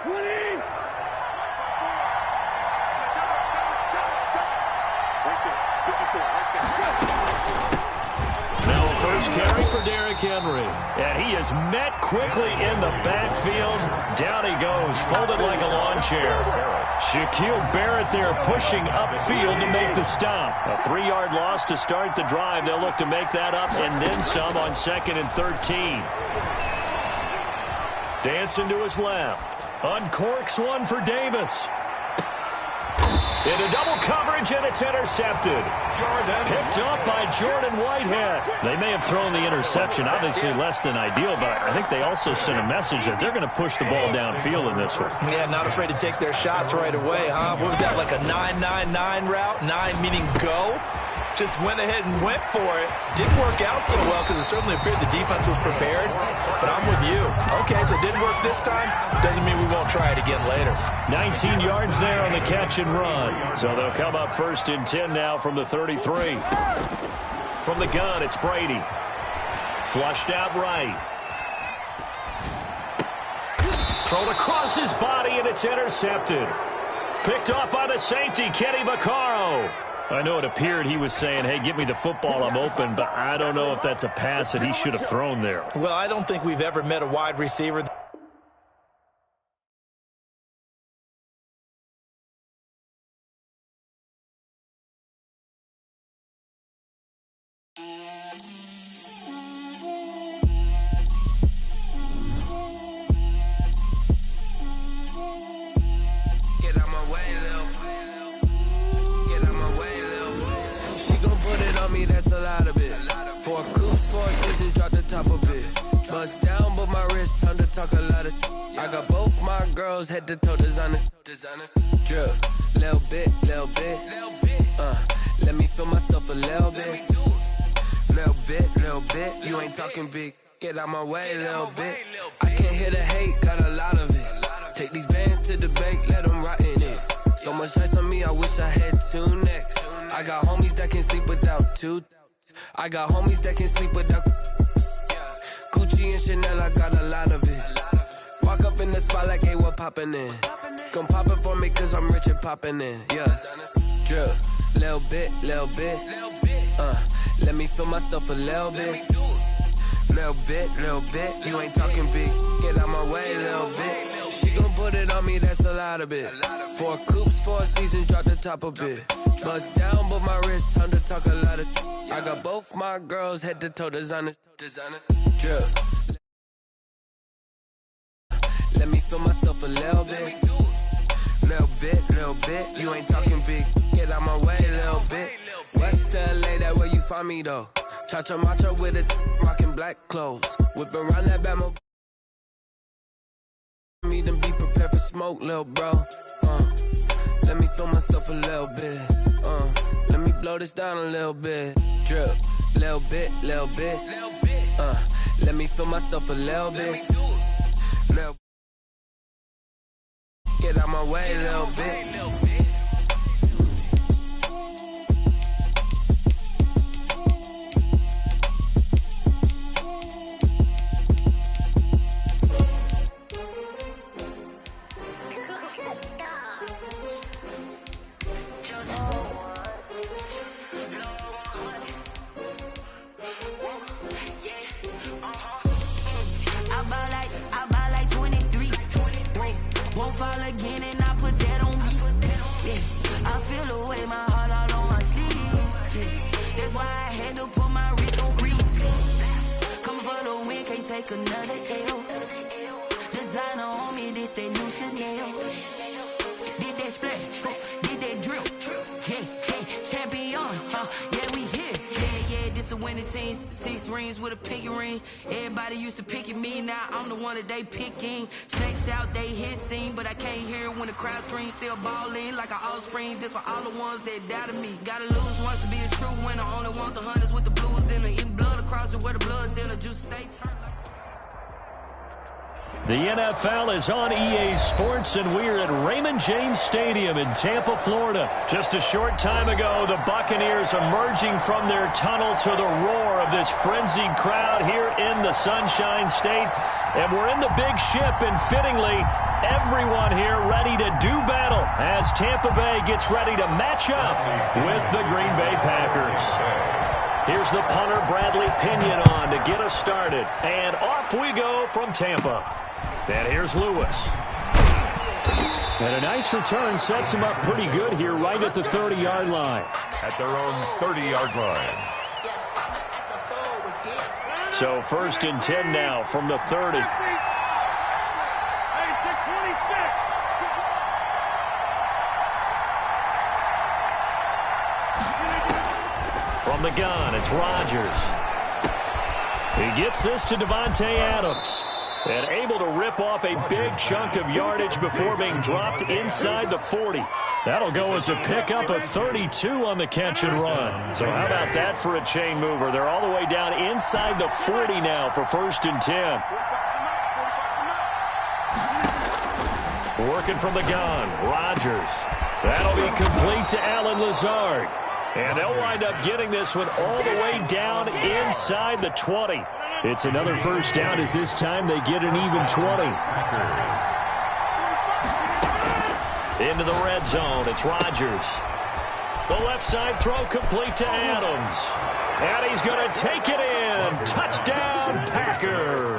20. Now a first carry for Derrick Henry. And he is met quickly in the backfield. Down he goes, folded like a lawn chair. Shaquille Barrett there pushing upfield to make the stop. A 3-yard loss to start the drive. They'll look to make that up and then some on 2nd and 13. Dancing to his left. Uncorks one for Davis. Into double coverage, and it's intercepted. Picked up by Jordan Whitehead. They may have thrown the interception, obviously less than ideal, but I think they also sent a message that they're going to push the ball downfield in this one. Yeah, not afraid to take their shots right away, huh? What was that, like a 9-9-9 route? 9 meaning go? Just went ahead and went for it. Didn't work out so well because it certainly appeared the defense was prepared. But I'm with you. Okay, so it didn't work this time. Doesn't mean we won't try it again later. 19 yards there on the catch and run. So they'll come up 1st and 10 now from the 33. From the gun, it's Brady. Flushed out right. Thrown across his body, and it's intercepted. Picked off by the safety, Kenny Vaccaro. I know it appeared he was saying, hey, give me the football, I'm open, but I don't know if that's a pass that he should have thrown there. Well, I don't think we've ever met a wide receiver. Head to toe designer, drip, little bit, let me feel myself a little bit, you ain't talking big, get out my way a little bit, I can't hear the hate, got a lot of it, take these bands to the bank, let them rot in it, so much ice on me, I wish I had 2 necks, I got homies that can sleep without 2, I got homies that can sleep without, Gucci and Chanel, I got a lot of it. Walk up in the spot like, hey, what poppin' in? Come pop it for me, cause I'm rich and poppin' in. Yeah. Drip, little bit, let me feel myself a little bit. Little bit, you ain't talking big. Get out my way a little bit. She gon' put it on me, that's a lot of it. 4 coops, 4 seasons, drop the top a bit. Bust down, but my wrist, time to talk a lot of. I got both my girls, head to toe designer. Drip. Let me feel myself a little bit. Little bit, you ain't talking big. Get out my way a little bit. West LA, that where you find me though. Cha-cha macho with it, rockin' black clothes. Whippin' around that Bama. Me then be prepared for smoke, little bro. Let me feel myself a little bit. Let me blow this down a little bit. Drip, little bit. Let me feel myself a little bit. Get out my way a little bit. Fall again and I put that on me. Yeah, I feel the way, my heart out on my sleeve. Yeah, that's why I had to put my wrist on freeze. Come for the win, can't take another L. Designer on me, this that new Chanel. Did that splash, did that drip. Hey, champion, yeah, we here. Yeah, this the winning team. 6 rings with a pinky ring. Everybody used to picking me, now I'm the one that they picking. Snakes out, they hissing, but I can't hear when the crowd screams. Still ballin' like an offspring. This for all the ones that doubted me. Gotta lose once to be a true winner. Only want the hunters with the blues in it. Eating blood across it where the blood then the juice stay turned. The NFL is on EA Sports, and we're at Raymond James Stadium in Tampa, Florida. Just a short time ago, the Buccaneers emerging from their tunnel to the roar of this frenzied crowd here in the Sunshine State. And we're in the big ship, and fittingly, everyone here ready to do battle as Tampa Bay gets ready to match up with the Green Bay Packers. Here's the punter, Bradley Pinion, on to get us started. And off we go from Tampa. And here's Lewis. And a nice return sets him up pretty good here right at the 30-yard line. At their own 30-yard line. So 1st and 10 now from the 30. From the gun, it's Rodgers. He gets this to Davante Adams. And able to rip off a big chunk of yardage before being dropped inside the 40. That'll go as a pickup of 32 on the catch and run. So how about that for a chain mover? They're all the way down inside the 40 now for 1st and 10. Working from the gun, Rodgers. That'll be complete to Allen Lazard. And they'll wind up getting this one all the way down inside the 20. It's another 1st down as this time they get an even 20. Into the red zone, it's Rodgers. The left side throw complete to Adams. And he's going to take it in. Touchdown, Packers.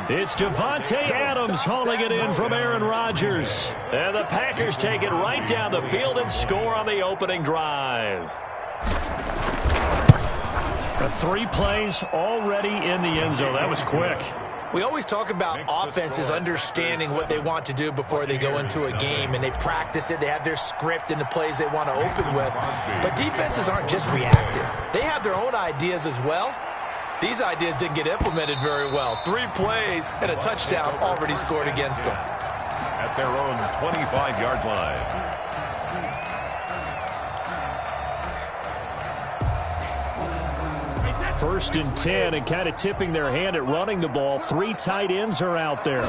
It's Davante Adams hauling it in from Aaron Rodgers. And the Packers take it right down the field and score on the opening drive. 3 plays already in the end zone. That was quick. We always talk about offenses understanding what they want to do before they go into a game, and they practice it. They have their script and the plays they want to open with. But defenses aren't just reactive. They have their own ideas as well. These ideas didn't get implemented very well. 3 plays and a touchdown already scored against them. At their own 25-yard line. 1st and 10, and kind of tipping their hand at running the ball. 3 tight ends are out there.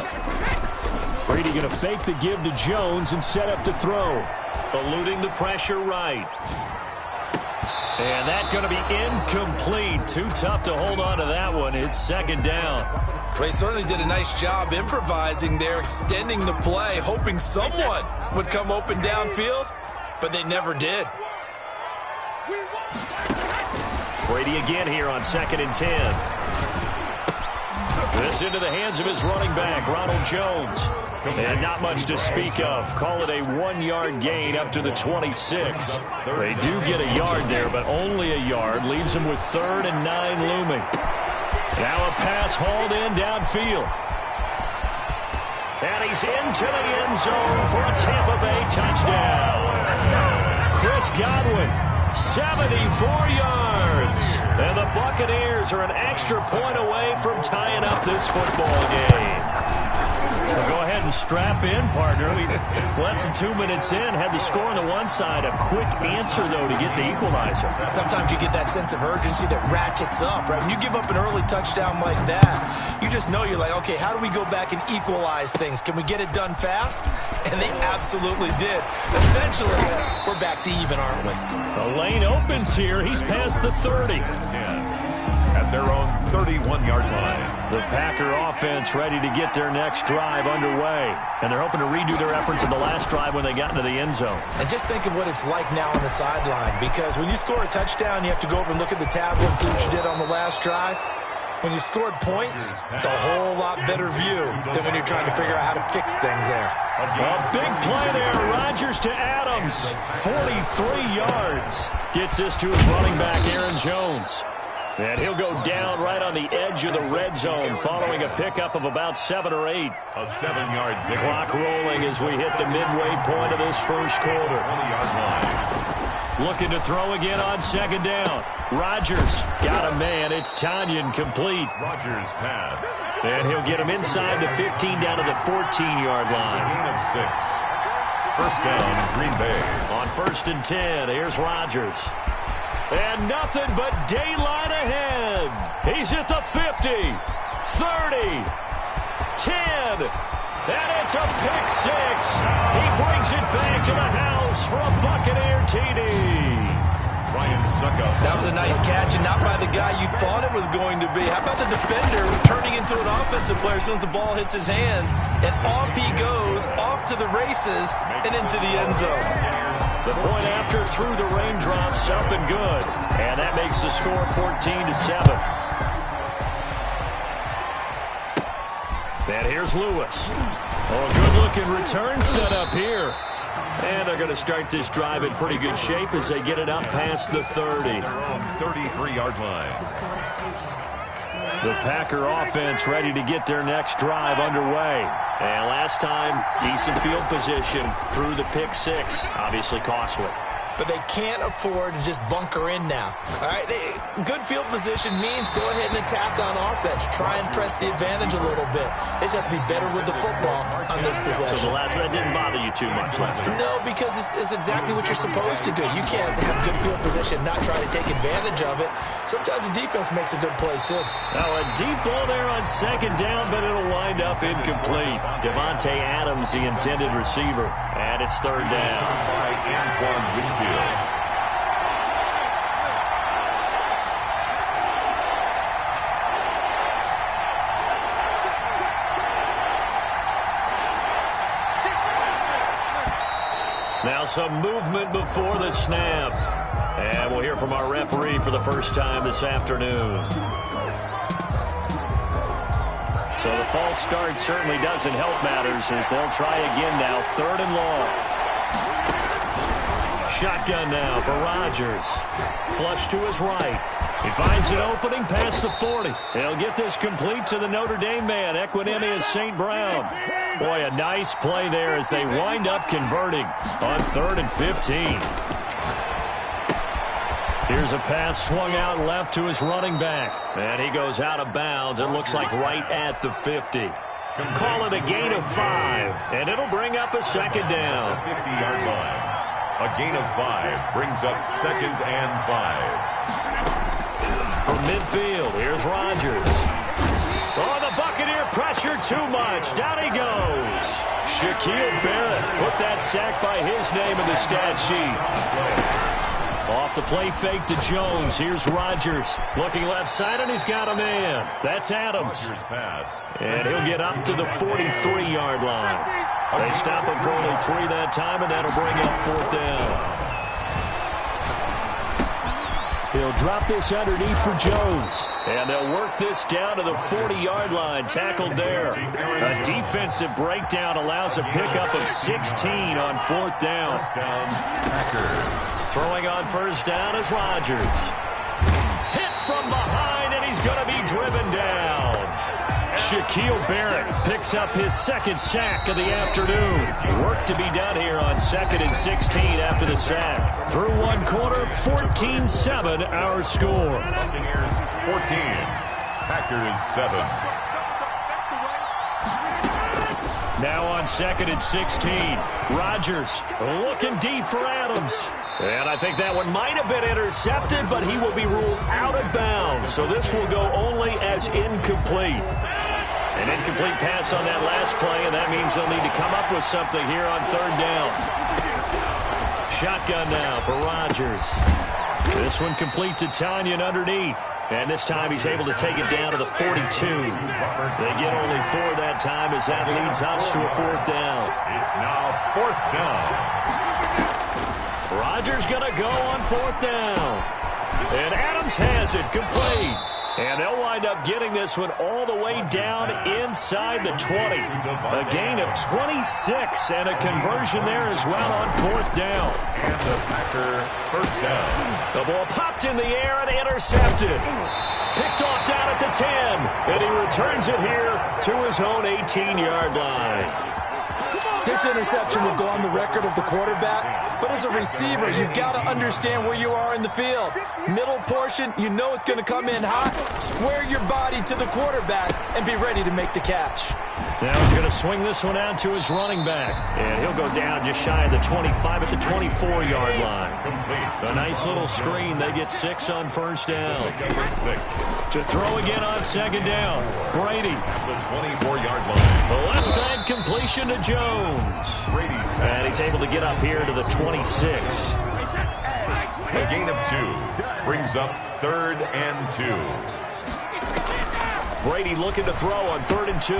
Brady going to fake the give to Jones and set up to throw. Eluding the pressure right. And that's going to be incomplete. Too tough to hold on to that one. It's 2nd down. They certainly did a nice job improvising there, extending the play, hoping someone would come open downfield, but they never did. Brady again here on 2nd and 10. This into the hands of his running back, Ronald Jones. And not much to speak of. Call it a 1-yard gain up to the 26. They do get a yard there, but only a yard. Leaves them with 3rd and 9 looming. Now a pass hauled in downfield. And he's into the end zone for a Tampa Bay touchdown. Chris Godwin. 74 yards. And the Buccaneers are an extra point away from tying up this football game. Well, go ahead and strap in, partner. Less than 2 minutes in, had the score on the one side. A quick answer, though, to get the equalizer. Sometimes you get that sense of urgency that ratchets up, right? When you give up an early touchdown like that, you just know you're like, okay, how do we go back and equalize things? Can we get it done fast? And they absolutely did. Essentially, we're back to even, aren't we? The lane opens here. He's past the 30. At their own 31-yard line. The Packer offense ready to get their next drive underway. And they're hoping to redo their efforts in the last drive when they got into the end zone. And just think of what it's like now on the sideline. Because when you score a touchdown, you have to go over and look at the tablet and see what you did on the last drive. When you scored points, it's a whole lot better view than when you're trying to figure out how to fix things there. A big play there. Rodgers to Adams. 43 yards. Gets this to his running back, Aaron Jones. And he'll go down right on the edge of the red zone following a pickup of about 7 or 8. A 7-yard pickup. Clock rolling as we hit the midway point of this first quarter. 20-yard line. Looking to throw again on 2nd down. Rodgers got a man. It's Tanyan complete. Rodgers pass. And he'll get him inside the 15 down to the 14-yard line. Gain of 6. 1st down, Green Bay. On 1st and 10, here's Rodgers. And nothing but daylight ahead. He's at the 50, 30, 10. one. And it's a pick six. He brings it back to the house for a Buccaneer TD. That was a nice catch, and not by the guy you thought it was going to be. How about the defender turning into an offensive player as soon as the ball hits his hands, and off he goes, off to the races, and into the end zone. The point after through the raindrops, up and good, and that makes the score 14-7. And here's Lewis. Oh, good-looking return set up here. And they're going to start this drive in pretty good shape as they get it up past the 30. 33-yard line. The Packer offense ready to get their next drive underway. And last time, decent field position through the pick six. Obviously costly. But they can't afford to just bunker in now. All right, good field position means go ahead and attack on offense. Try and press the advantage a little bit. They just have to be better with the football on this possession. So the last one didn't bother you too much last time? No, because it's exactly what you're supposed to do. You can't have good field position, not try to take advantage of it. Sometimes the defense makes a good play, too. Now a deep ball there on second down, but it'll wind up incomplete. Devontae Adams, the intended receiver, and it's third down. By Antoine Winfield. Now some movement before the snap. And we'll hear from our referee for the first time this afternoon. So the false start certainly doesn't help matters as they'll try again now. Third and long. Shotgun now for Rodgers. Flush to his right. He finds an opening past the 40. He'll get this complete to the Notre Dame man, Equanimeous St. Brown. Boy, a nice play there as they wind up converting on 3rd and 15. Here's a pass swung out left to his running back. And he goes out of bounds. It looks like right at the 50. Call it a gain of 5, and it'll bring up a second down. 50-yard line. A gain of 5 brings up 2nd and 5. From midfield, here's Rodgers. Oh, the Buccaneer pressure too much. Down he goes. Shaquille Barrett put that sack by his name in the stat sheet. Off the play fake to Jones. Here's Rodgers. Looking left side, and he's got a man. That's Adams. And he'll get up to the 43-yard line. They stop him for only 3 that time, and that'll bring up 4th down. He'll drop this underneath for Jones. And they'll work this down to the 40-yard line. Tackled there. A defensive breakdown allows a pickup of 16 on 4th down. Throwing on first down is Rodgers. Hit from behind, and he's going to be driven down. Shaquille Barrett picks up his 2nd sack of the afternoon. Work to be done here on 2nd and 16 after the sack. Through 1 quarter, 14-7 our score. Buccaneers 14, Packers 7. Now on 2nd and 16, Rodgers looking deep for Adams. And I think that one might have been intercepted, but he will be ruled out of bounds. So this will go only as incomplete. An incomplete pass on that last play, and that means they'll need to come up with something here on 3rd down. Shotgun now for Rodgers. This one complete to Tanyan underneath. And this time he's able to take it down to the 42. They get only 4 that time as that leads us to a 4th down. It's now 4th down. Rodgers going to go on 4th down. And Adams has it complete. And they'll wind up getting this one all the way down inside the 20. A gain of 26 and a conversion there as well on 4th down. And the Packer first down. The ball popped in the air and intercepted. Picked off down at the 10. And he returns it here to his own 18-yard line. This interception will go on the record of the quarterback, but as a receiver, you've got to understand where you are in the field. Middle portion, you know it's going to come in hot. Square your body to the quarterback and be ready to make the catch. Now he's going to swing this one out to his running back. And he'll go down just shy of the 25 at the 24-yard line. A nice little screen. They get 6 on first down. To throw again on second down. Brady. The 24-yard line. The left incompletion to Jones. And he's able to get up here to the 26. A gain of 2 brings up 3rd and 2. Brady looking to throw on 3rd and 2.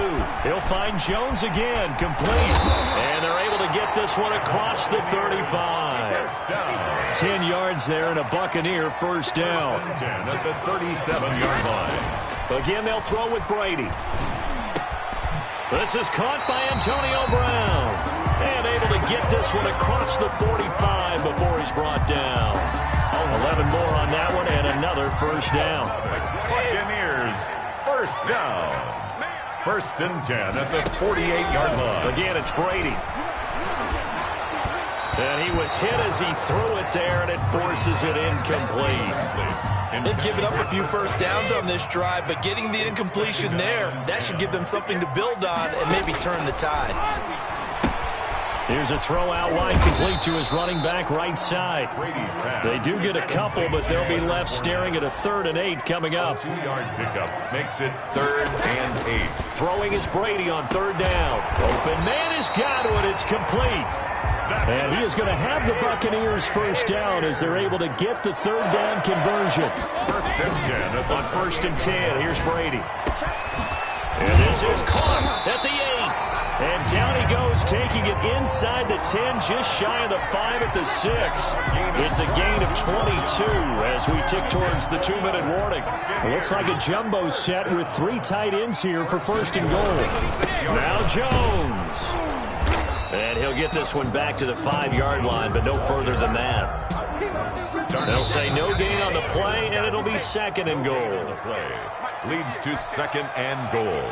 He'll find Jones again, complete. And they're able to get this one across the 35. 10 yards there and a Buccaneer first down. 10 at the 37-yard line. Again, they'll throw with Brady. This is caught by Antonio Brown. And able to get this one across the 45 before he's brought down. 11 more on that one and another first down. Buccaneers. First down. 1st and 10 at the 48-yard line. Again, it's Brady. And he was hit as he threw it there, and it forces it incomplete. They've given up a few first downs on this drive, but getting the incompletion there, that should give them something to build on and maybe turn the tide. Here's a throw out wide, complete to his running back right side. They do get a couple, but they'll be left staring at a 3rd and 8 coming up. 2-yard pickup makes it 3rd and 8. Throwing is Brady on 3rd down. Open man has got it. It's complete. And he is going to have the Buccaneers first down as they're able to get the 3rd down conversion. 1st and 10 on 1st and 10. Here's Brady. And this is caught at the 8. And down he goes, taking it inside the 10, just shy of the 5 at the 6. It's a gain of 22 as we tick towards the 2-minute warning. It looks like a jumbo set with 3 tight ends here for 1st and goal. Now Jones. And he'll get this one back to the 5-yard line, but no further than that. They'll say no gain on the play, and it'll be 2nd and goal. Leads to 2nd and goal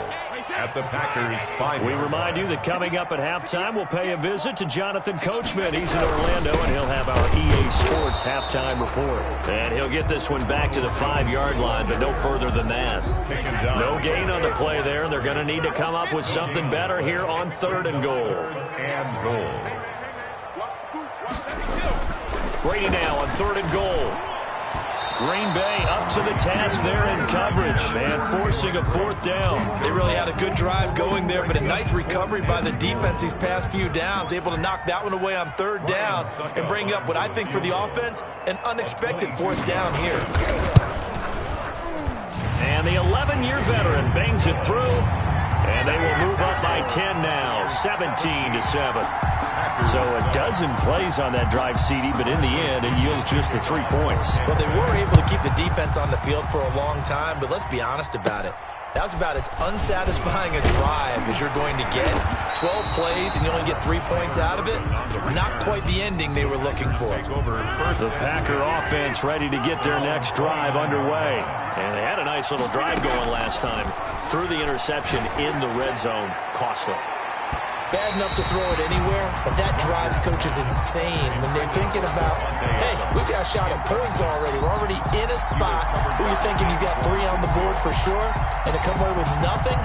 at the Packers' 5. We remind you that coming up at halftime, we'll pay a visit to Jonathan Coachman. He's in Orlando, and he'll have our EA Sports halftime report. And he'll get this one back to the 5-yard line, but no further than that. No gain on the play there, and they're going to need to come up with something better here on 3rd and goal. Brady now on 3rd and goal. Green Bay up to the task there in coverage and forcing a 4th down. They really had a good drive going there, but a nice recovery by the defense these past few downs, able to knock that one away on 3rd down and bring up what I think for the offense, an unexpected 4th down here. And the 11-year veteran bangs it through, and they will move up by 10 now, 17-7. So a dozen plays on that drive, CD, but in the end, it yields just the 3 points. Well, they were able to keep the defense on the field for a long time, but let's be honest about it. That was about as unsatisfying a drive as you're going to get. 12 plays and you only get 3 points out of it. Not quite the ending they were looking for. The Packer offense ready to get their next drive underway. And they had a nice little drive going last time. Threw the interception in the red zone. Costly. Bad enough to throw it anywhere, but that drives coaches insane when they're thinking about, hey, we've got a shot at points already. We're already in a spot where you're thinking you've got 3 on the board for sure, and to come away with nothing,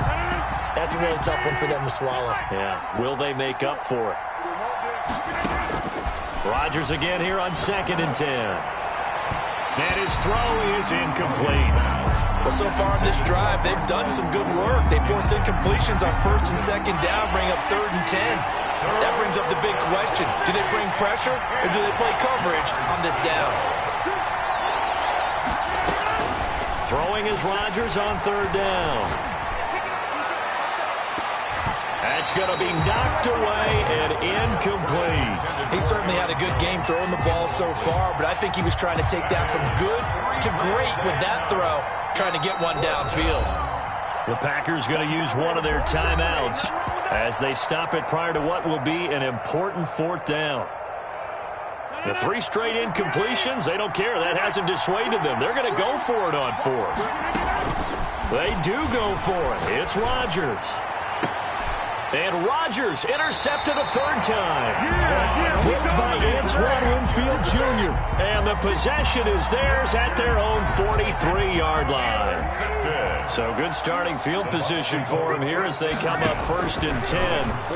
that's a really tough one for them to swallow. Yeah, will they make up for it? Rodgers again here on 2nd and 10. And his throw is incomplete. Well, so far in this drive, they've done some good work. They force incompletions on 1st and 2nd down, bring up 3rd and 10. That brings up the big question. Do they bring pressure or do they play coverage on this down? Throwing is Rodgers on 3rd down. That's going to be knocked away and incomplete. He certainly had a good game throwing the ball so far, but I think he was trying to take that from good to great with that throw, trying to get one downfield. The Packers going to use one of their timeouts as they stop it prior to what will be an important 4th down. The 3 straight incompletions, they don't care. That hasn't dissuaded them. They're going to go for it on 4th. They do go for it. It's Rodgers. And Rodgers intercepted a 3rd time. Picked by Antoine Winfield Jr. And the possession is theirs at their own 43-yard line. So good starting field position for them here as they come up 1st and 10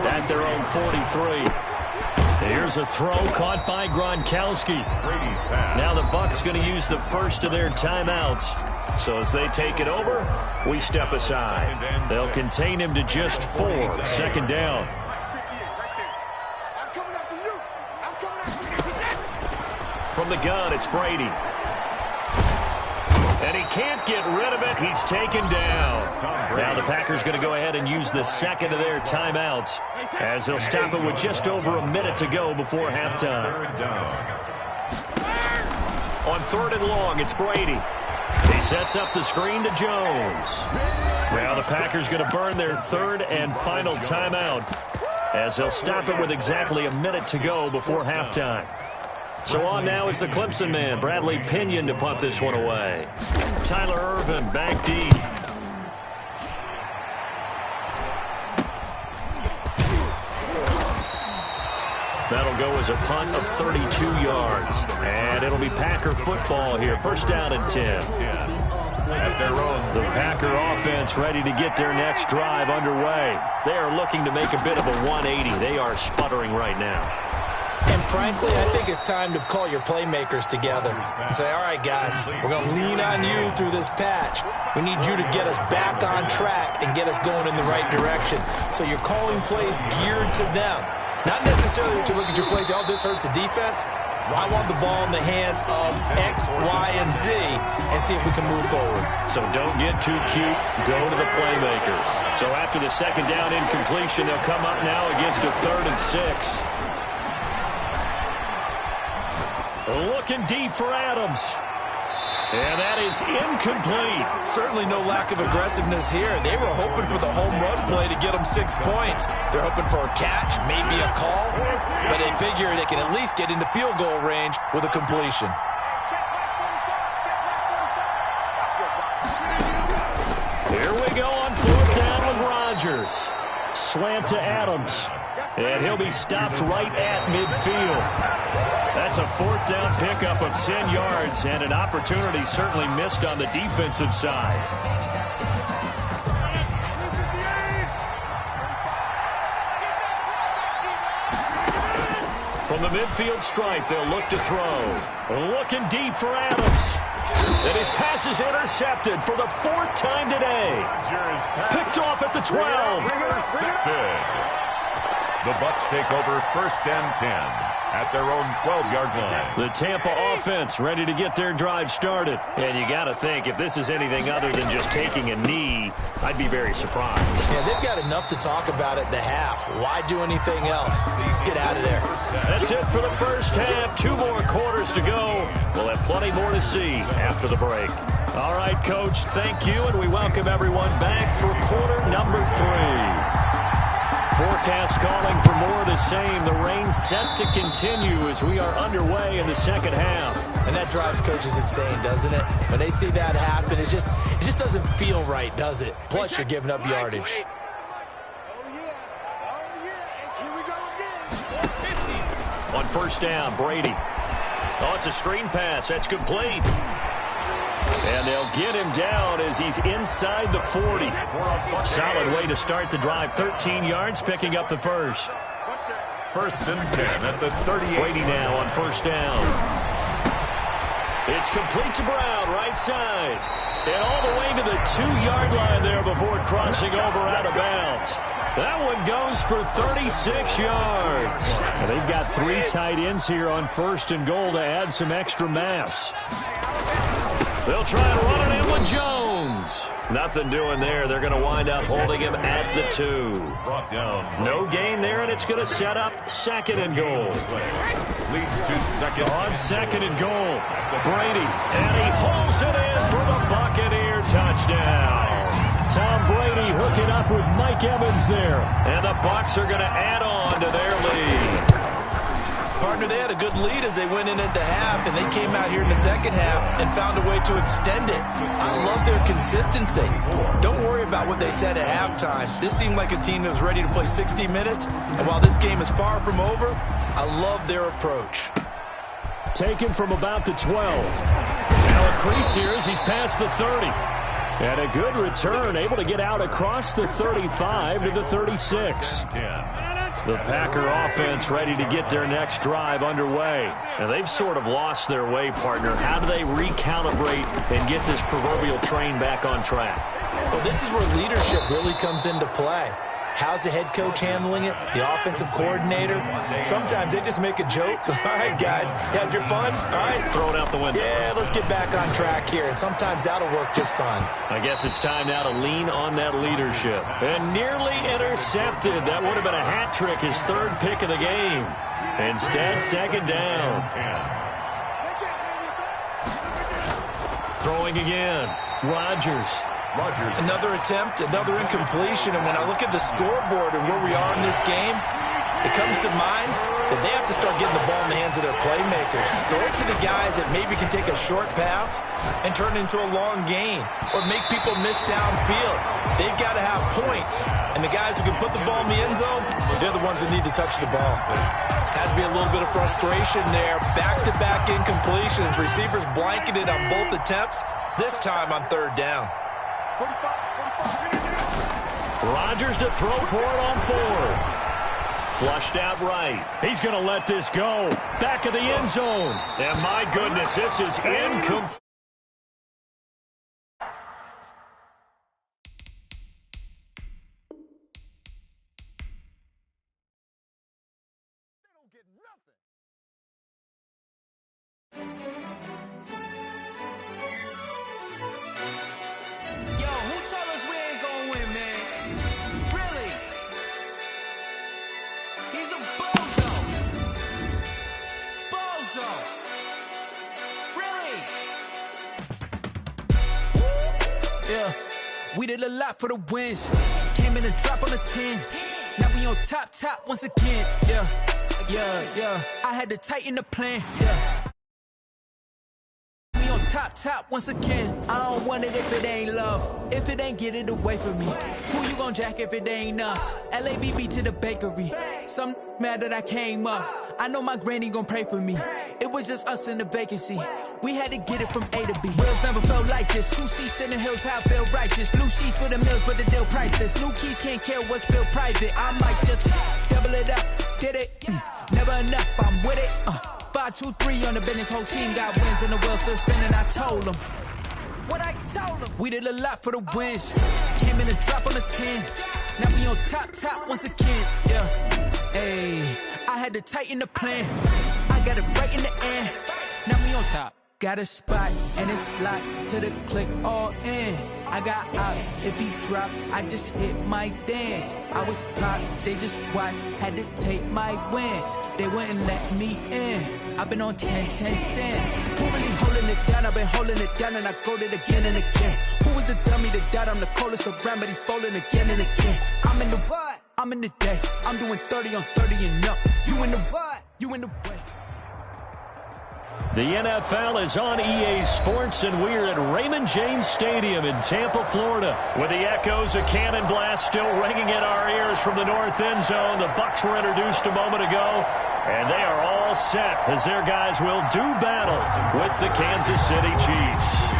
at their own 43. Here's a throw caught by Gronkowski. Now the Bucs going to use the first of their timeouts So as they take it over, we step aside. They'll contain him to just 4. Second down. From the gun, it's Brady. And he can't get rid of it. He's taken down. Now the Packers going to go ahead and use the second of their timeouts as they'll stop it with just over a minute to go before halftime. On 3rd and long, it's Brady. He sets up the screen to Jones. Now the Packers going to burn their 3rd and final timeout as they'll stop it with exactly a minute to go before halftime. So on now is the Clemson man, Bradley Pinion, to punt this one away. Tyler Ervin back deep. That'll go as a punt of 32 yards. And it'll be Packer football here. First down and 10. At their own. The Packer offense ready to get their next drive underway. They are looking to make a bit of a 180. They are sputtering right now. And frankly, I think it's time to call your playmakers together and say, all right, guys, we're going to lean on you through this patch. We need you to get us back on track and get us going in the right direction. So you're calling plays geared to them. Not necessarily that you look at your plays, oh, this hurts the defense. I want the ball in the hands of X, Y, and Z and see if we can move forward. So don't get too cute. Go to the playmakers. So after the second down incompletion, they'll come up now against a 3rd and 6. Looking deep for Adams. And that is incomplete. Certainly no lack of aggressiveness here. They were hoping for the home run play to get them 6 points. They're hoping for a catch, maybe a call. But they figure they can at least get into field goal range with a completion. Here we go on 4th down with Rodgers. Slant to Adams. And he'll be stopped right at midfield. That's a 4th down pickup of 10 yards and an opportunity certainly missed on the defensive side. From the midfield stripe, they'll look to throw. Looking deep for Adams. And his pass is intercepted for the 4th time today. Picked off at the 12. The Bucs take over 1st and 10 at their own 12-yard line. The Tampa offense ready to get their drive started. And you got to think, if this is anything other than just taking a knee, I'd be very surprised. Yeah, they've got enough to talk about at the half. Why do anything else? Just get out of there. That's it for the first half. 2 more quarters to go. We'll have plenty more to see after the break. All right, Coach, thank you, and we welcome everyone back for quarter number 3. Forecast calling for more of the same. The rain set to continue as we are underway in the second half. And that drives coaches insane, doesn't it? When they see that happen, it just doesn't feel right, does it? Plus, you're giving up yardage. On 1st down, Brady. Oh, it's a screen pass. That's complete. And they'll get him down as he's inside the 40. Solid way to start the drive. 13 yards, picking up the first. 1st and 10 at the 38. Brady now on 1st down. It's complete to Brown, right side. And all the way to the 2-yard line there before crossing over out of bounds. That one goes for 36 yards. And they've got 3 tight ends here on 1st and goal to add some extra mass. They'll try and run it in with Jones. Nothing doing there. They're going to wind up holding him at the 2. Brought down. No gain there, and it's going to set up 2nd and goal. Leads to 2nd. On 2nd and goal, Brady. And he hauls it in for the Buccaneer touchdown. Tom Brady hooking up with Mike Evans there. And the Bucs are going to add on to their lead. Partner, they had a good lead as they went in at the half, and they came out here in the second half and found a way to extend it. I love their consistency. Don't worry about what they said at halftime. This seemed like a team that was ready to play 60 minutes, and while this game is far from over, I love their approach. Taken from about the 12. Now a crease here as he's past the 30. And a good return, able to get out across the 35 to the 36. The Packer offense ready to get their next drive underway. And they've sort of lost their way, partner. How do they recalibrate and get this proverbial train back on track? Well, this is where leadership really comes into play. How's the head coach handling it? The offensive coordinator? Sometimes they just make a joke. All right, guys, you had your fun? All right. Throw it out the window. Yeah, let's get back on track here. And sometimes that'll work just fine. I guess it's time now to lean on that leadership. And nearly intercepted. That would have been a hat trick, his third pick of the game. Instead, second down. Throwing again. Rodgers. Another attempt, another incompletion, and when I look at the scoreboard and where we are in this game, it comes to mind that they have to start getting the ball in the hands of their playmakers. Throw it to the guys that maybe can take a short pass and turn it into a long gain or make people miss downfield. They've got to have points, and the guys who can put the ball in the end zone, they're the ones that need to touch the ball. Has to be a little bit of frustration there. Back-to-back incompletions. Receivers blanketed on both attempts, this time on third down. Rodgers to throw for it on fourth. Flushed out right. He's going to let this go. Back of the end zone. And my goodness, this is incomplete. We did a lot for the wins. Came in a drop on the 10. Now we on top once again. Yeah. I had to tighten the plan. Yeah. We on top once again. I don't want it if it ain't love. If it ain't, get it away from me. Who you gon' jack if it ain't us? LABB to the bakery. Some mad that I came up. I know my granny gon' pray for me. It was just us in the vacancy. We had to get it from A to B. Wheels never felt like this. 2 seats in the hills, how I feel righteous. Blue sheets for the mills, but the deal priceless. New keys can't care what's feel private. I might just double it up, get it. Never enough, I'm with it. 5, 2, 3 on the business. Whole team got wins and the wheel still spinning. I told them what I told them. We did a lot for the wins. Came in a drop on the 10. Now we on top once again. Yeah, hey. I had to tighten the plan. I got it right in the end. Now we on top. Got a spot and it's locked to the click all in. I got ops. If he drop, I just hit my dance. I was pop, they just watched. Had to take my wins. They wouldn't let me in. I've been on 10 cents. Who really holding it down? I've been holding it down and I go it again and again. Who was the dummy that died? I'm the coldest around, but he folding again and again. I'm in the what? I'm in the day. I'm doing 30 on 30 and up. You in the what? You in the way. The NFL is on EA Sports, and we're at Raymond James Stadium in Tampa, Florida, with the echoes of cannon blast still ringing in our ears from the north end zone. The Bucs were introduced a moment ago, and they are all set as their guys will do battle with the Kansas City Chiefs.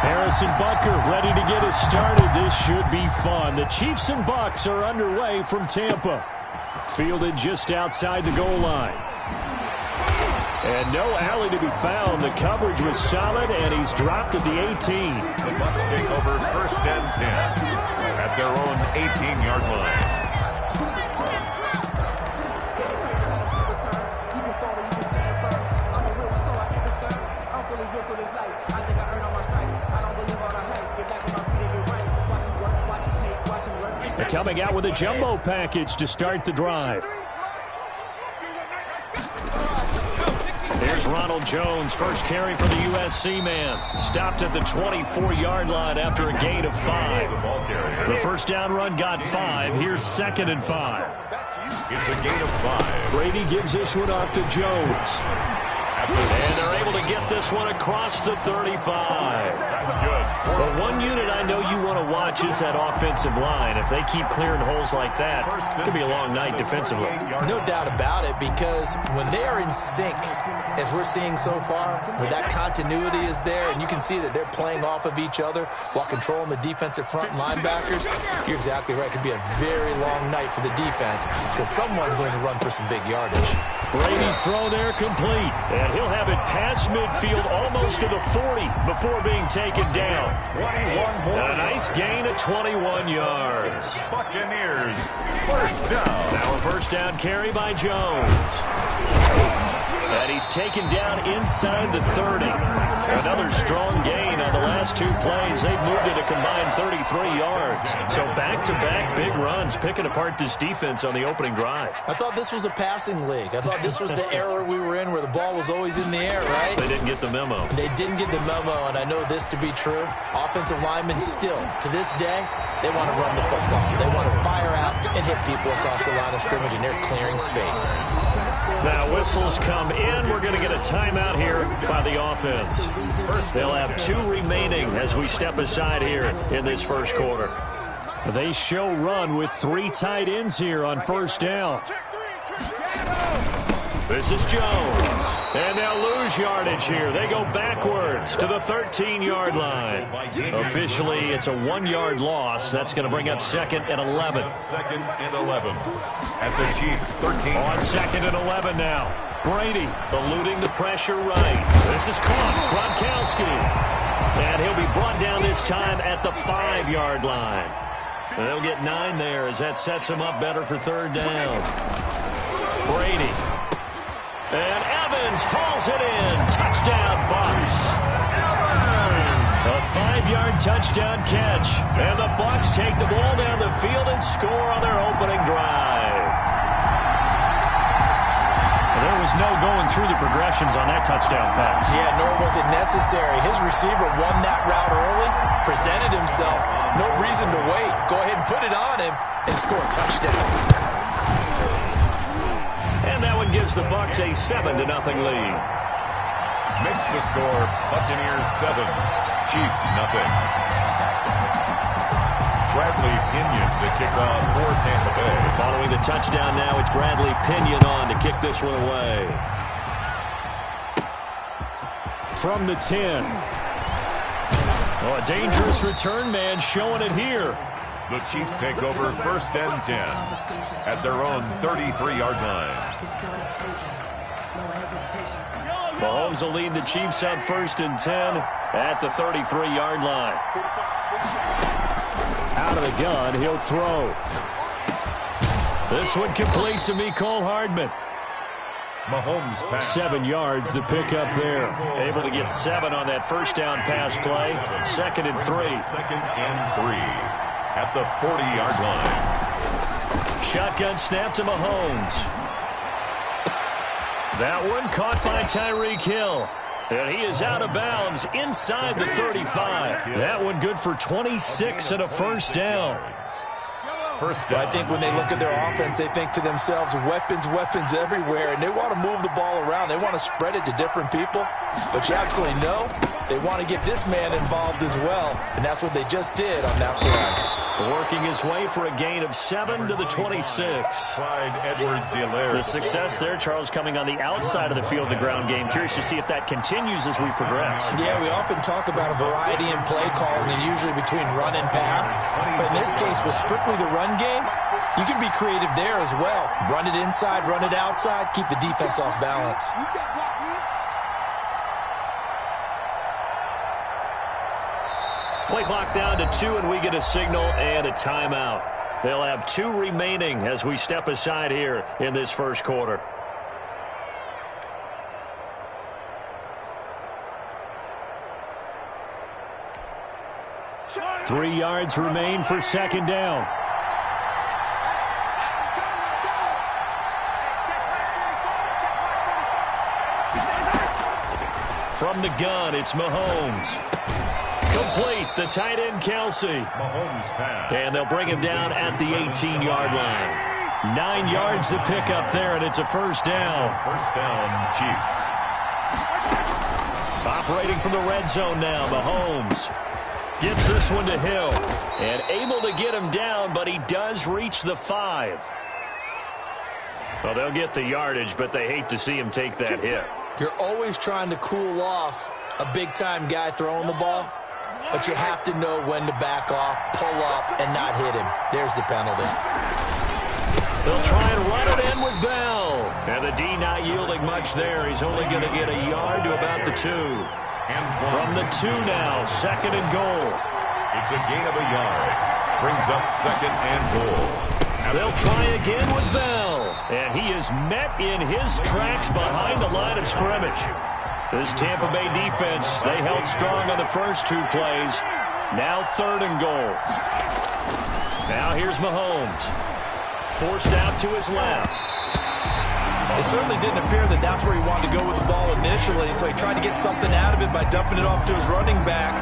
Harrison Butker ready to get us started. This should be fun. The Chiefs and Bucs are underway from Tampa. Fielded just outside the goal line. And no alley to be found. The coverage was solid, and he's dropped at the 18. The Bucs take over first and 10 at their own 18-yard line. They're coming out with a jumbo package to start the drive. Here's Ronald Jones, first carry for the USC man. Stopped at the 24-yard line after a gain of 5. The first down run got 5. Here's 2nd and 5. It's a gain of 5. Brady gives this one off to Jones. And they're able to to get this one across the 35. That's good. But one unit I know you want to watch is that offensive line. If they keep clearing holes like that, it could be a long night defensively. No doubt about it, because when they are in sync, as we're seeing so far, where that continuity is there, and you can see that they're playing off of each other while controlling the defensive front linebackers, you're exactly right. It could be a very long night for the defense because someone's going to run for some big yardage. Brady's throw there complete, and he'll have it past midfield almost to the 40 before being taken down. 21 more. A nice gain of 21 yards. Buccaneers, first down. Now a first down carry by Jones. And he's taken down inside the 30. Another strong gain on the last two plays. They've moved it a combined 33 yards. So back-to-back big runs, picking apart this defense on the opening drive. I thought this was a passing league. I thought this was the era we were in where the ball was always in the air, right? They didn't get the memo. They didn't get the memo, and I know this to be true. Offensive linemen still, to this day, they want to run the football. They want to fire out and hit people across the line of scrimmage, and they're clearing space. Now whistles come in. We're going to get a timeout here by the offense. They'll have two remaining as we step aside here in this first quarter. They show run with three tight ends here on first down. This is Jones. And they'll lose yardage here. They go backwards to the 13-yard line. Officially, it's a 1-yard loss. That's going to bring up 2nd and 11. 2nd and 11. At the Chiefs, 13. On 2nd and 11 now. Brady eluding the pressure right. This is caught. Gronkowski. And he'll be brought down this time at the 5-yard line. They'll get 9 there as that sets him up better for third down. Brady. And Evans hauls it in. Touchdown, Bucs. A 5-yard touchdown catch. And the Bucs take the ball down the field and score on their opening drive. There was no going through the progressions on that touchdown pass. Yeah, nor was it necessary. His receiver won that route early, presented himself. No reason to wait. Go ahead and put it on him and score a touchdown. And that one gives the Bucs a 7-0 lead. Makes the score Buccaneers 7, Chiefs nothing. Bradley Pinion to kick off for Tampa Bay. Following the touchdown now, it's Bradley Pinion on to kick this one away. From the 10. Oh, a dangerous return man showing it here. The Chiefs take over 1st and 10 at their own 33-yard line. Mahomes will lead the Chiefs up 1st and 10 at the 33-yard line. Out of the gun, he'll throw. This one complete to Mecole Hardman. Mahomes pass. 7 yards, the pickup there. Able to get 7 on that first down pass play. 2nd and 3. 2nd and 3 at the 40-yard line. Shotgun snap to Mahomes. That one caught by Tyreek Hill. And he is out of bounds inside the 35. That one good for 26 and a first down. First down. I think when they look at their offense, they think to themselves, weapons, weapons everywhere, and they want to move the ball around. They want to spread it to different people. But you absolutely know they want to get this man involved as well, and that's what they just did on that play. Working his way for a gain of 7 to the 26. Clyde Edwards-Helaire. The success there, Charles, coming on the outside of the field, the ground game. Curious to see if that continues as we progress. Yeah, we often talk about a variety in play calling, and usually between run and pass. But in this case, with strictly the run game, you can be creative there as well. Run it inside, run it outside, keep the defense off balance. Play clock down to 2, and we get a signal and a timeout. They'll have 2 remaining as we step aside here in this first quarter. Three yards remain for second down. From the gun, it's Mahomes. Complete, the tight end, Kelsey. Mahomes pass. And they'll bring him down at the 18-yard line. 9 yards to pick up there, and it's a first down. First down, Chiefs. Operating from the red zone now, Mahomes gets this one to Hill. And able to get him down, but he does reach the 5. Well, they'll get the yardage, but they hate to see him take that hit. You're always trying to cool off a big-time guy throwing the ball, but you have to know when to back off, pull up, and not hit him. There's the penalty. They'll try and run it in with Bell. And the D not yielding much there. He's only going to get a yard to about the 2. From the 2 now, 2nd and goal. It's a gain of a yard. Brings up 2nd and goal. They'll try again with Bell. And he is met in his tracks behind the line of scrimmage. This Tampa Bay defense, they held strong on the first 2 plays. Now 3rd and goal. Now here's Mahomes. Forced out to his left. It certainly didn't appear that that's where he wanted to go with the ball initially, so he tried to get something out of it by dumping it off to his running back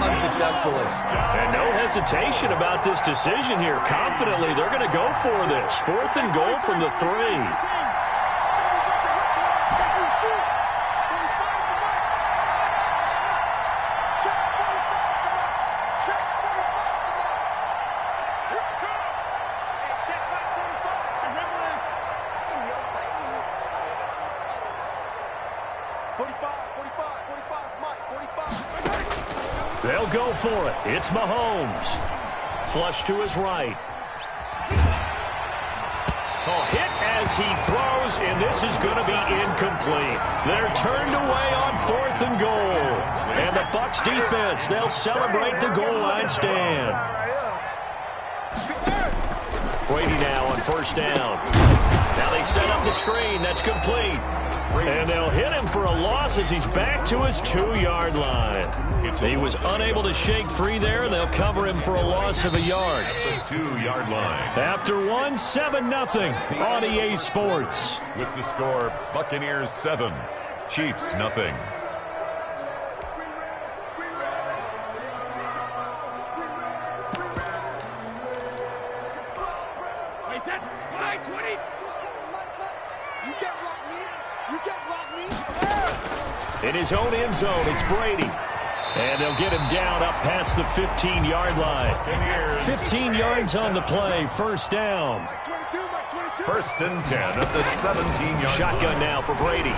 unsuccessfully. And no hesitation about this decision here. Confidently, they're going to go for this. 4th and goal from the 3. They'll go for it. It's Mahomes. Flush to his right. Oh, hit as he throws, and this is going to be incomplete. They're turned away on 4th and goal. And the Bucs defense, they'll celebrate the goal line stand. Brady now on 1st down. Now they set up the screen. That's complete. And they'll hit him for a loss as he's back to his 2-yard line. He was unable to shake free there, and they'll cover him for a loss of a yard. At the 2-yard line. After 7-0 on EA Sports. With the score, Buccaneers 7, Chiefs 0. In his own end zone, it's Brady. And they'll get him down up past the 15-yard line. 15 yards on the play, 1st down. 1st and 10 at the 17-yard Shotgun line. now for Brady.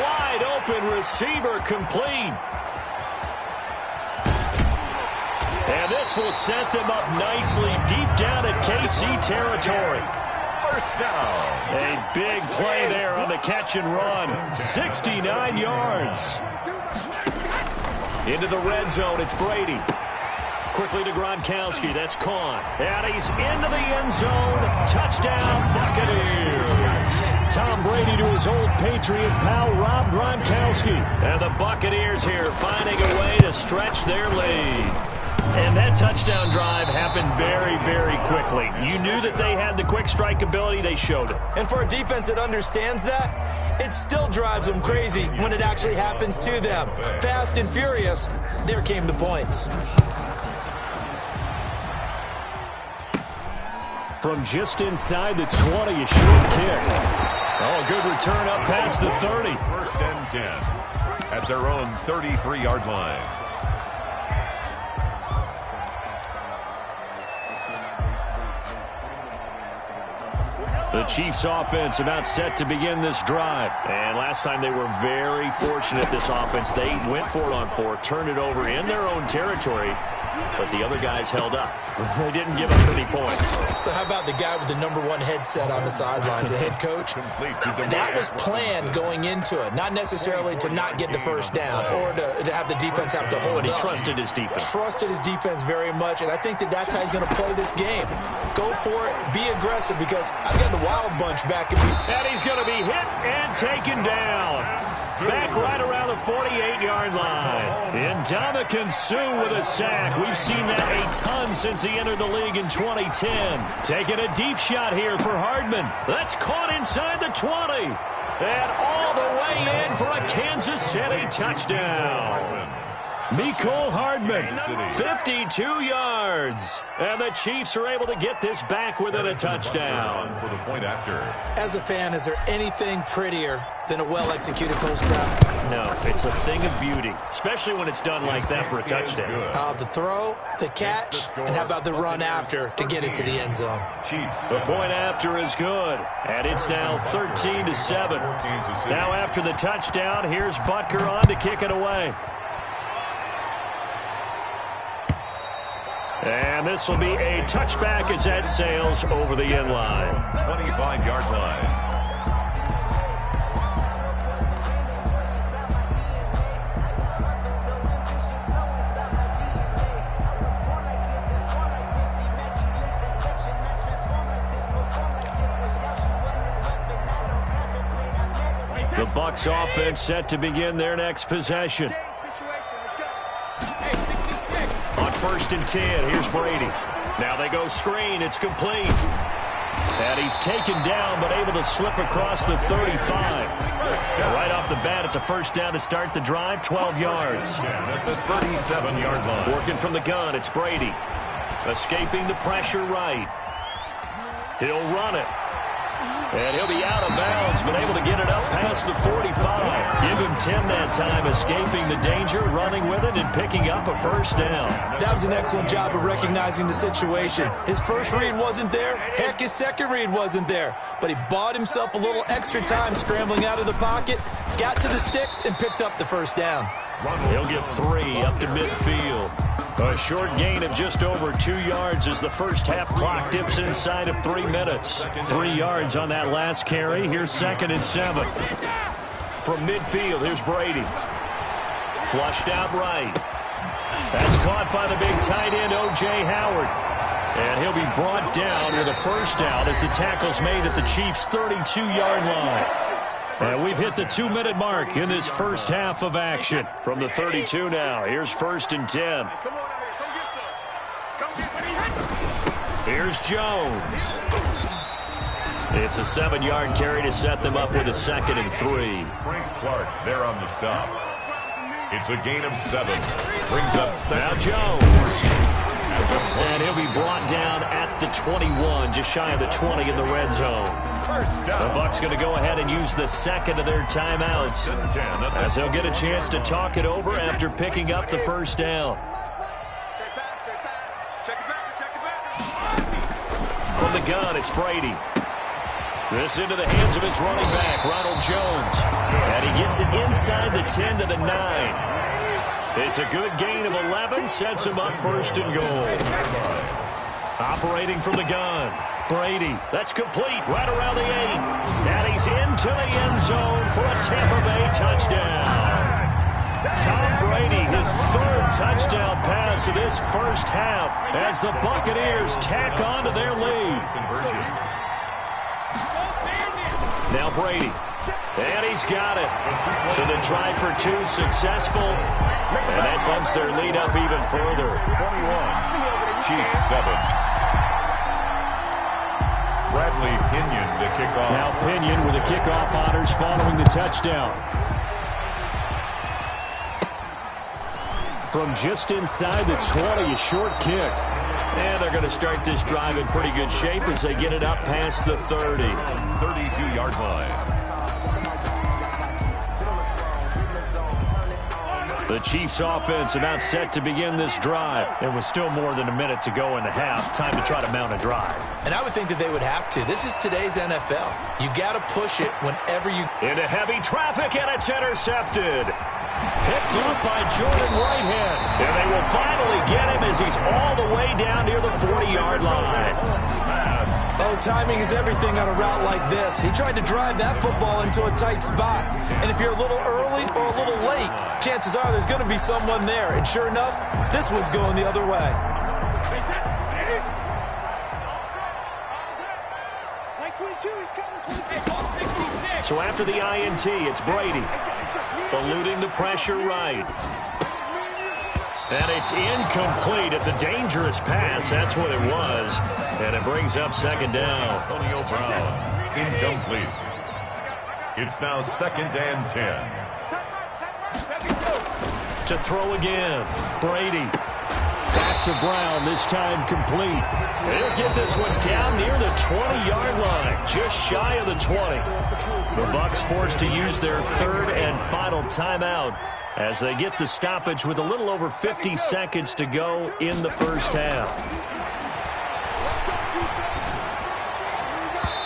Wide open receiver complete. And this will set them up nicely deep down at KC territory. 1st down. A big play there on the catch and run. 69 yards. Into the red zone, it's Brady. Quickly to Gronkowski, that's Kahn. And he's into the end zone. Touchdown, Buccaneers. Tom Brady to his old Patriot pal, Rob Gronkowski. And the Buccaneers here finding a way to stretch their lead. And that touchdown drive happened very, very quickly. You knew that they had the quick strike ability. They showed it. And for a defense that understands that, it still drives them crazy when it actually happens to them. Fast and furious, there came the points. From just inside the 20, a short kick. Oh, good return up past the 30. 1st and 10 at their own 33-yard line. The Chiefs offense about set to begin this drive. And last time they were very fortunate, this offense. They went for it on 4, turned it over in their own territory, but the other guys held up. They didn't give up any points. So how about the guy with the #1 headset on the sidelines, the head coach? That was planned going into it, not necessarily to not get the 1st down or to have the defense have to hold But he up. trusted his defense. Trusted his defense very much, and I think that that's how he's going to play this game. Go for it, be aggressive, because I've got the Wild Bunch back in me. And he's going to be hit and taken down. Back right around the 48-yard line. Ndamukong Suh with a sack. We've seen that a ton since he entered the league in 2010. Taking a deep shot here for Hardman. That's caught inside the 20. And all the way in for a Kansas City touchdown. Mecole Hardman, 52 yards. And the Chiefs are able to get this back within a touchdown. For the point after. As a fan, is there anything prettier than a well-executed post route? No, it's a thing of beauty, especially when it's done like that for a touchdown. The throw, the catch, and how about the run after to get it to the end zone? The point after is good, and it's now 13-7. Now after the touchdown, here's Butker on to kick it away. And this will be a touchback as that sails over the end line. 25-yard line. The Bucs offense set to begin their next possession. On 1st and 10, here's Brady. Now they go screen. It's complete. And he's taken down, but able to slip across the 35. Right off the bat, it's a first down to start the drive, 12 yards. At the 37-yard line. Working from the gun, it's Brady. Escaping the pressure right. He'll run it. And he'll be out of bounds, but able to get it up past the 45. Give him 10 that time, escaping the danger, running with it, and picking up a first down. That was an excellent job of recognizing the situation. His first read wasn't there. Heck, his second read wasn't there. But he bought himself a little extra time scrambling out of the pocket, got to the sticks, and picked up the first down. He'll get 3 up to midfield. A short gain of just over 2 yards as the first half clock dips inside of 3 minutes. 3 yards on that last carry. Here's 2nd and 7. From midfield, here's Brady. Flushed out right. That's caught by the big tight end, O.J. Howard. And he'll be brought down with a first down as the tackle's made at the Chiefs' 32-yard line. And we've hit the 2-minute mark in this first half of action. From the 32 now, here's 1st and 10. Here's Jones. It's a 7-yard carry to set them up with a 2nd and 3. Frank Clark there on the stop. It's a gain of 7. Brings up 7. Now Jones. And he'll be brought down at the 21, just shy of the 20 in the red zone. The Bucs going to go ahead and use the 2nd of their timeouts, as they'll get a chance to talk it over after picking up the first down. From the gun, it's Brady. This into the hands of his running back, Ronald Jones. And he gets it inside the 10 to the 9. It's a good gain of 11, sets him up 1st and goal. Operating from the gun, Brady. That's complete right around the 8. And he's into the end zone for a Tampa Bay touchdown. Tom Brady, his 3rd touchdown pass of this first half as the Buccaneers tack on to their lead. Now Brady. And he's got it. So the try for 2 successful. And that bumps their lead up even further. 21. Chiefs 7. Bradley Pinion to kick off. Now Pinion with the kickoff honors following the touchdown. From just inside the 20, a short kick. And they're going to start this drive in pretty good shape as they get it up past the 30. 32-yard line. The Chiefs offense about set to begin this drive. There was still more than a minute to go in the half. Time to try to mount a drive. And I would think that they would have to. This is today's NFL. You got to push it whenever you... Into heavy traffic, and it's intercepted. Picked up by Jordan Whitehead. And they will finally get him as he's all the way down near the 40-yard line. Oh, timing is everything on a route like this. He tried to drive that football into a tight spot. And if you're a little early or a little late, chances are there's going to be someone there. And sure enough, this one's going the other way. So after the INT, it's Brady. Eluding the pressure right. And it's incomplete. It's a dangerous pass. That's what it was. And it brings up 2nd down. Antonio Brown, incomplete. It's now 2nd and 10. to throw again. Brady. Back to Brown, this time complete. They'll get this one down near the 20-yard line, just shy of the 20. The Bucs forced to use their third and final timeout as they get the stoppage with a little over 50 seconds to go in the first half.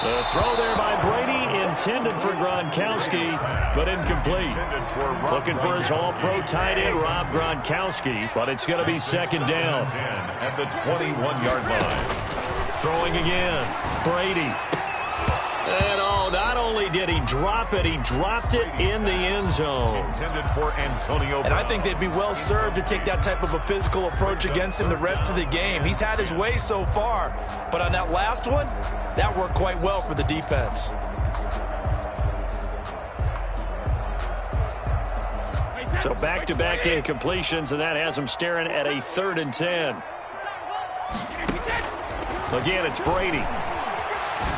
The throw there by Brady, intended for Gronkowski, but incomplete. Looking for his all-pro tight end, Rob Gronkowski, but it's going to be second down. At the 21-yard line. Throwing again, Brady. And not only did he drop it, he dropped it in the end zone. Intended for Antonio. And I think they'd be well served to take that type of a physical approach against him the rest of the game. He's had his way so far, but on that last one, that worked quite well for the defense. So back-to-back incompletions, and that has him staring at a 3rd and 10. Again, it's Brady.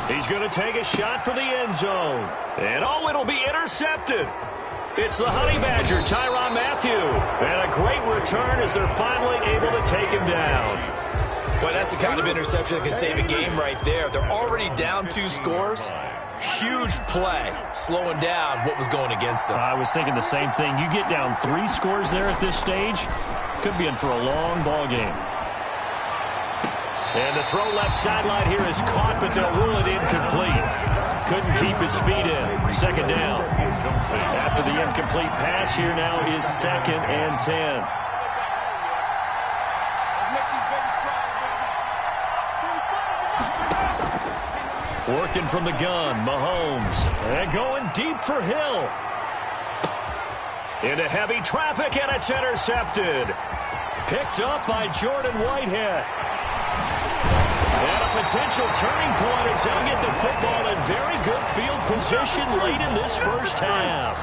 He's going to take a shot for the end zone. And, it'll be intercepted. It's the Honey Badger, Tyrann Mathieu. And a great return as they're finally able to take him down. Boy, that's the kind of interception that can save a game right there. They're already down 2 scores. Huge play, slowing down what was going against them. I was thinking the same thing. You get down 3 scores there at this stage, could be in for a long ball game. And the throw left sideline here is caught, but they'll rule it incomplete. Couldn't keep his feet in. Second down. After the incomplete pass, here now is 2nd and 10. Working from the gun, Mahomes. And going deep for Hill. Into heavy traffic, and it's intercepted. Picked up by Jordan Whitehead. And a potential turning point as they'll get the football in very good field position late in this first half.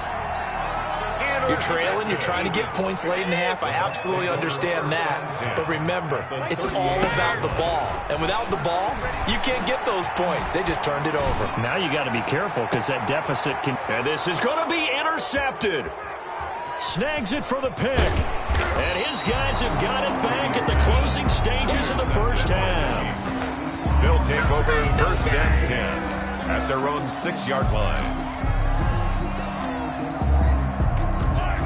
You're trailing, you're trying to get points late in half. I absolutely understand that. But remember, it's all about the ball. And without the ball, you can't get those points. They just turned it over. Now you got to be careful because that deficit can... And this is going to be intercepted. Snags it for the pick. And his guys have got it back at the closing stages of the first half. They'll take over 1st and 10 at their own 6-yard line.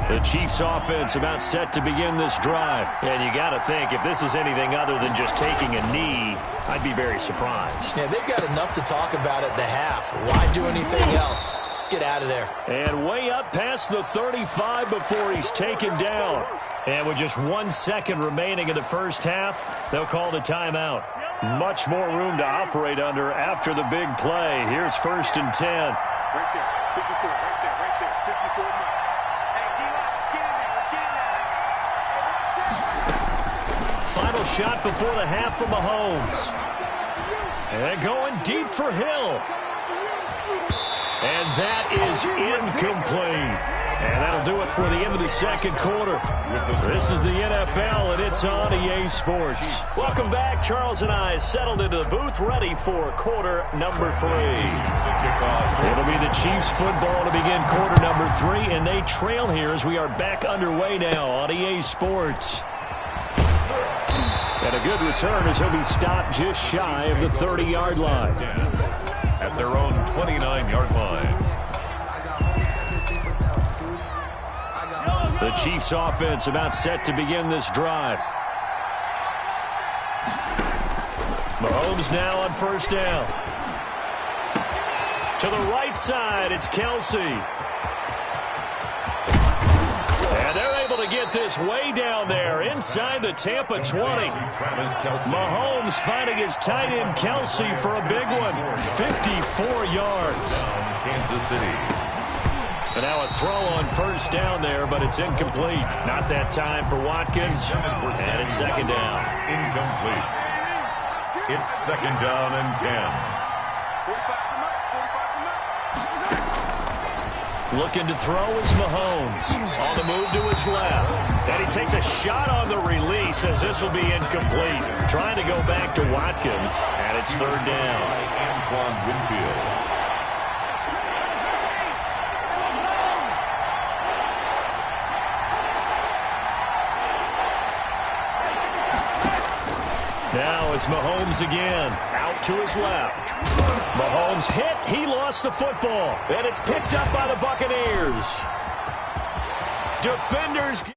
The Chiefs offense about set to begin this drive. And you got to think, if this is anything other than just taking a knee, I'd be very surprised. Yeah, they've got enough to talk about at the half. Why do anything else? Just get out of there. And way up past the 35 before he's taken down. And with just 1 second remaining in the first half, they'll call the timeout. Much more room to operate under after the big play. Here's 1st and 10. Right there, 54, right there, 54 miles. Final shot before the half from Mahomes. And going deep for Hill. And that is incomplete. And that'll do it for the end of the second quarter. This is the NFL, and it's on EA Sports. Welcome back. Charles and I settled into the booth, ready for quarter number 3. It'll be the Chiefs football to begin quarter number 3, and they trail here as we are back underway now on EA Sports. And a good return as he'll be stopped just shy of the 30-yard line. At their own 29-yard line. The Chiefs offense about set to begin this drive. Mahomes now on 1st down. To the right side, it's Kelsey. And they're able to get this way down there inside the Tampa 20. Mahomes finding his tight end Kelsey for a big one. 54 yards. Kansas City. And now a throw on 1st down there, but it's incomplete. Not that time for Watkins. And it's 2nd down. Incomplete. It's 2nd down and 10. Looking to throw is Mahomes. On the move to his left. And he takes a shot on the release as this will be incomplete. Trying to go back to Watkins. And it's 3rd down. Antoine Winfield. Now it's Mahomes again. Out to his left. Mahomes hit. He lost the football. And it's picked up by the Buccaneers. Defenders...